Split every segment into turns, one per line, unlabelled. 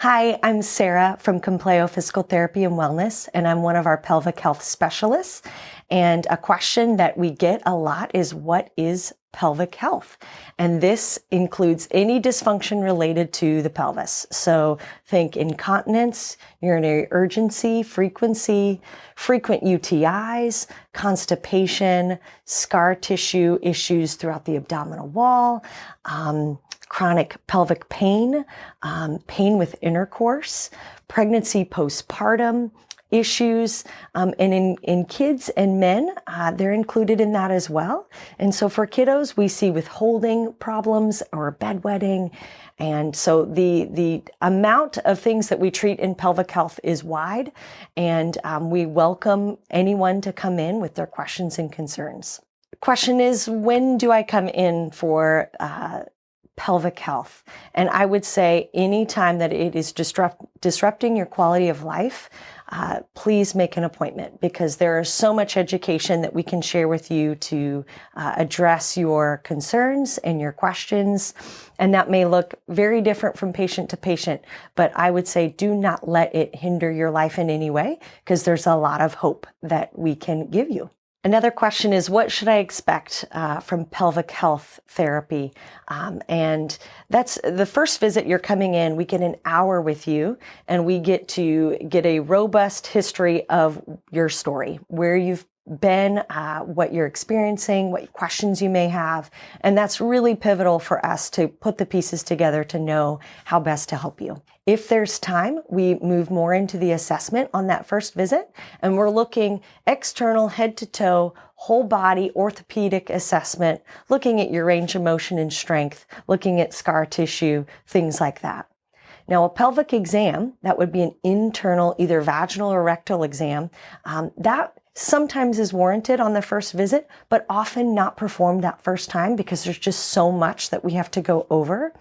Hi, I'm Sarah from Compleo Physical Therapy and Wellness, and I'm one of our pelvic health specialists. And a question that we get a lot is, what is pelvic health? And this includes any dysfunction related to the pelvis. So think incontinence, urinary urgency, frequency, frequent UTIs, constipation, scar tissue issues throughout the abdominal wall, chronic pelvic pain, pain with intercourse, pregnancy postpartum issues, and in kids and men, they're included in that as well. And so for kiddos, we see withholding problems or bedwetting. And so the amount of things that we treat in pelvic health is wide, and we welcome anyone to come in with their questions and concerns. The question is, when do I come in for pelvic health? And I would say anytime that it is disrupting your quality of life, please make an appointment, because there is so much education that we can share with you to address your concerns and your questions. And that may look very different from patient to patient, but I would say do not let it hinder your life in any way, because there's a lot of hope that we can give you. Another question is, what should I expect from pelvic health therapy? And that's the first visit you're coming in. We get an hour with you, and we get to get a robust history of your story, where you've been, what you're experiencing, what questions you may have. And that's really pivotal for us to put the pieces together to know how best to help you. If there's time, we move more into the assessment on that first visit, and we're looking external, head to toe, whole body orthopedic assessment, looking at your range of motion and strength, looking at scar tissue, things like that. Now, a pelvic exam, that would be an internal, either vaginal or rectal exam, that sometimes is warranted on the first visit, but often not performed that first time because there's just so much that we have to go over.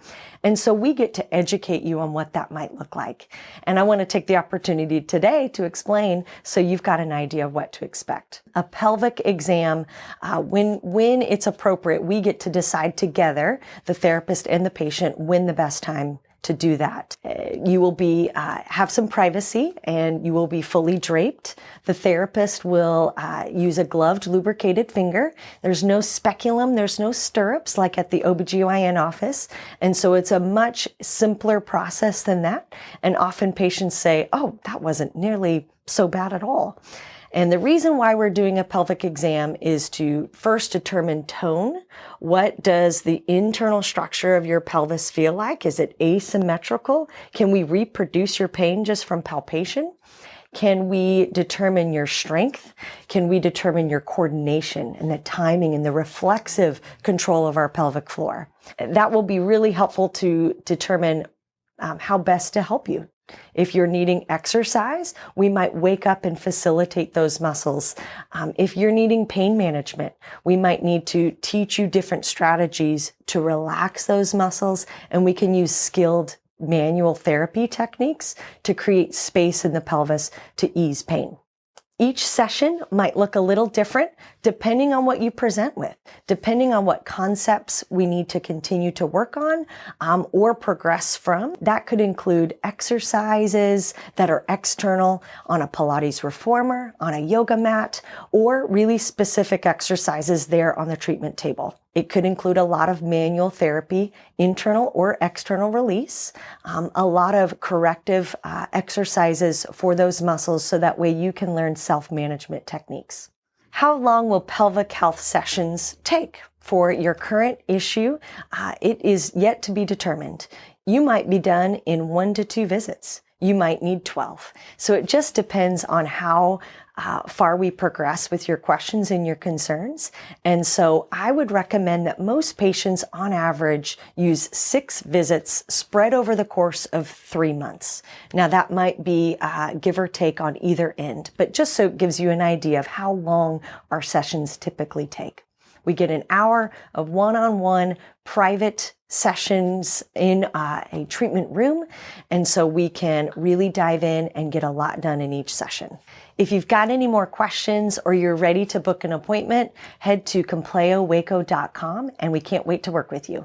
And so we get to educate you on what that might look like. And I want to take the opportunity today to explain so you've got an idea of what to expect. A pelvic exam, when it's appropriate, we get to decide together, the therapist and the patient, when the best time to do that. You will be have some privacy, and you will be fully draped. The therapist will use a gloved, lubricated finger. There's no speculum, there's no stirrups like at the OBGYN office. And so it's a much simpler process than that. And often patients say, oh, that wasn't nearly so bad at all. And the reason why we're doing a pelvic exam is to first determine tone. What does the internal structure of your pelvis feel like? Is it asymmetrical? Can we reproduce your pain just from palpation? Can we determine your strength? Can we determine your coordination and the timing and the reflexive control of our pelvic floor? That will be really helpful to determine how best to help you. If you're needing exercise, we might wake up and facilitate those muscles. If you're needing pain management, we might need to teach you different strategies to relax those muscles, and we can use skilled manual therapy techniques to create space in the pelvis to ease pain. Each session might look a little different depending on what you present with, depending on what concepts we need to continue to work on or progress from. That could include exercises that are external on a Pilates reformer, on a yoga mat, or really specific exercises there on the treatment table. It could include a lot of manual therapy, internal or external release, a lot of corrective exercises for those muscles so that way you can learn self-management techniques. How long will pelvic health sessions take? For your current issue, it is yet to be determined. You might be done in 1 to 2 visits. You might need 12. So it just depends on how far we progress with your questions and your concerns. And so I would recommend that most patients on average use 6 visits spread over the course of 3 months. Now that might be give or take on either end, but just so it gives you an idea of how long our sessions typically take. We get an hour of one-on-one private sessions in a treatment room, and so we can really dive in and get a lot done in each session. If you've got any more questions or you're ready to book an appointment, head to CompleoWaco.com, and we can't wait to work with you.